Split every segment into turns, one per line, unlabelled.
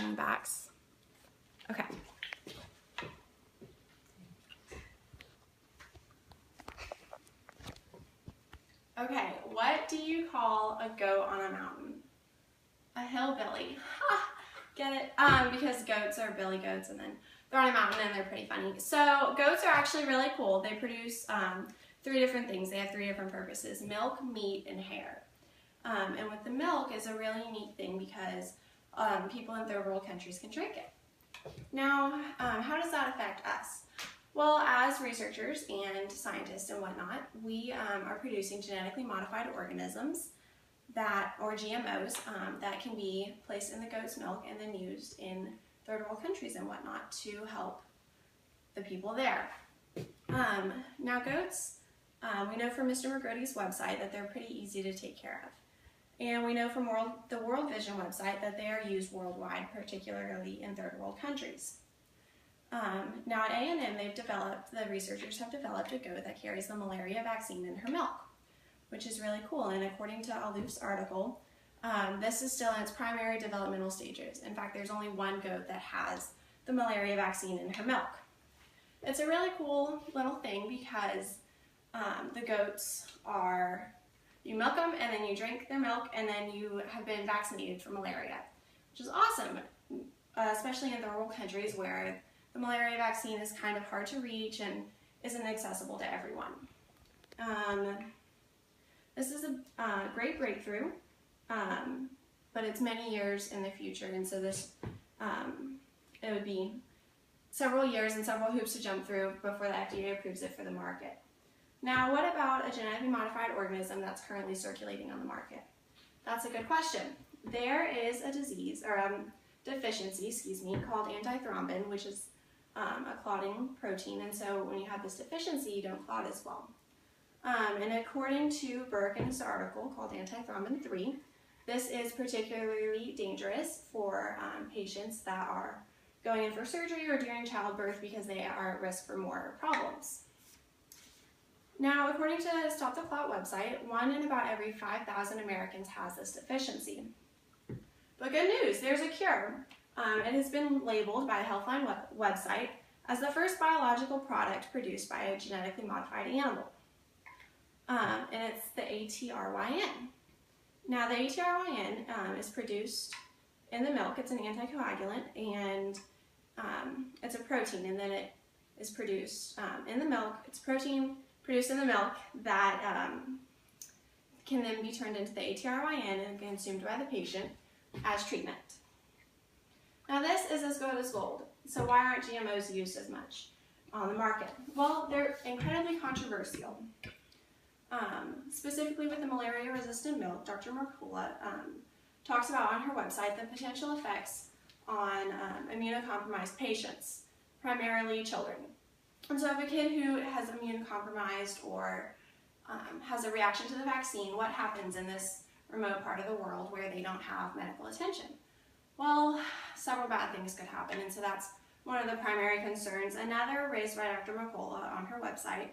in the backs. Okay. Okay, what do you call a goat on a mountain? A hillbilly. Ha! Get it? Because goats are billy goats and then they're on a mountain and they're pretty funny. So goats are actually really cool. They produce 3 different things. They have 3 different purposes: milk, meat, and hair. And with the milk is a really unique thing because people in third world countries can drink it. Now, how does that affect us? Well, as researchers and scientists and whatnot, we are producing genetically modified organisms or GMOs, that can be placed in the goat's milk and then used in third world countries and whatnot to help the people there. Now goats, we know from Mr. McGrody's website that they're pretty easy to take care of. And we know from the World Vision website that they are used worldwide, particularly in third world countries. Now at A&M, the researchers have developed a goat that carries the malaria vaccine in her milk, which is really cool. And according to Alouf's article, this is still in its primary developmental stages. In fact, there's only 1 goat that has the malaria vaccine in her milk. It's a really cool little thing because the goats you milk them and then you drink their milk and then you have been vaccinated for malaria, which is awesome, especially in third world countries where the malaria vaccine is kind of hard to reach and isn't accessible to everyone. This is a great breakthrough, but it's many years in the future, and so this it would be several years and several hoops to jump through before the FDA approves it for the market. Now, what about a genetically modified organism that's currently circulating on the market? That's a good question. There is a disease, or deficiency, called antithrombin, which is a clotting protein, and so when you have this deficiency, you don't clot as well. And according to Burke in his article called Antithrombin 3, this is particularly dangerous for patients that are going in for surgery or during childbirth because they are at risk for more problems. Now, according to Stop the Clot website, 1 in about every 5,000 Americans has this deficiency. But good news, there's a cure. It has been labeled by the Healthline website as the first biological product produced by a genetically modified animal. And it's the ATRYN. Now, the ATRYN is produced in the milk. It's an anticoagulant, and it's a protein, and then it is produced in the milk. It's protein produced in the milk that can then be turned into the ATRYN and consumed by the patient as treatment. Now, this is as good as gold. So why aren't GMOs used as much on the market? Well, they're incredibly controversial. Specifically with the malaria-resistant milk, Dr. Mercola talks about on her website the potential effects on immunocompromised patients, primarily children. And so if a kid who has immunocompromised or has a reaction to the vaccine, what happens in this remote part of the world where they don't have medical attention? Well, several bad things could happen, and so that's one of the primary concerns. Another raised by Dr. Mercola on her website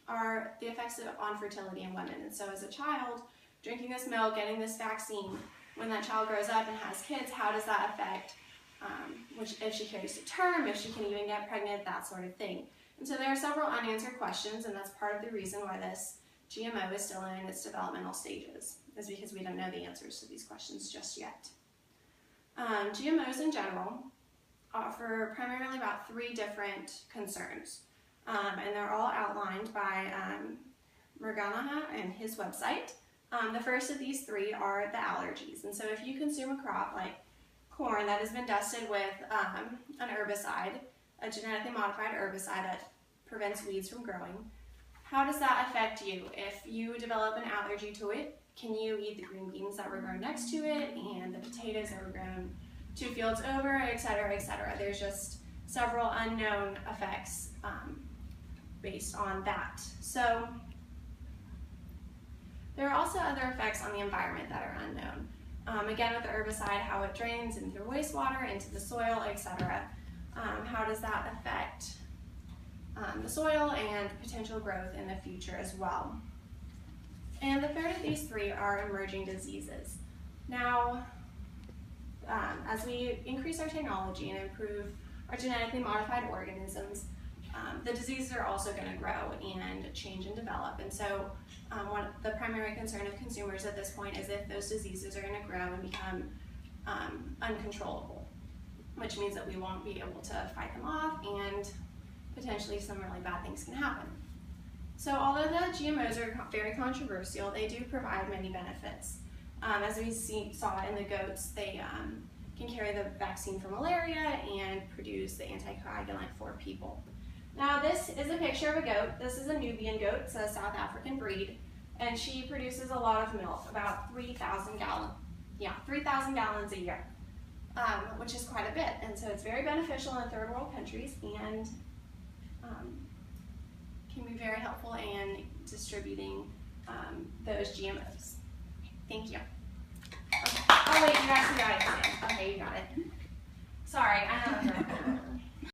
are the effects on fertility in women. And so as a child, drinking this milk, getting this vaccine, when that child grows up and has kids, how does that affect, if she carries to term, if she can even get pregnant, that sort of thing. And so there are several unanswered questions, and that's part of the reason why this GMO is still in its developmental stages, is because we don't know the answers to these questions just yet. GMOs in general offer primarily about 3 different concerns. And they're all outlined by Murganaha and his website. The first of these 3 are the allergies. And so if you consume a crop like corn that has been dusted with an herbicide, a genetically modified herbicide that prevents weeds from growing, how does that affect you? If you develop an allergy to it, can you eat the green beans that were grown next to it and the potatoes that were grown 2 fields over, etc., etc.? There's just several unknown effects based on that. So there are also other effects on the environment that are unknown. Again, with the herbicide, how it drains into the wastewater, into the soil, etc. How does that affect the soil and potential growth in the future as well? And the third of these 3 are emerging diseases. Now, as as we increase our technology and improve our genetically modified organisms, the diseases are also going to grow and change and develop. And so the primary concern of consumers at this point is if those diseases are going to grow and become uncontrollable, which means that we won't be able to fight them off and potentially some really bad things can happen. So although the GMOs are very controversial, they do provide many benefits. As we saw in the goats, they can carry the vaccine for malaria and produce the anticoagulant for people. Now this is a picture of a goat. This is a Nubian goat, it's a South African breed, and she produces a lot of milk, about 3,000 gallons. Yeah, 3,000 gallons a year, which is quite a bit. And so it's very beneficial in third world countries and can be very helpful in distributing those GMOs. Thank you. Okay. Oh wait, you actually got it. Okay, you got it. Sorry, I have a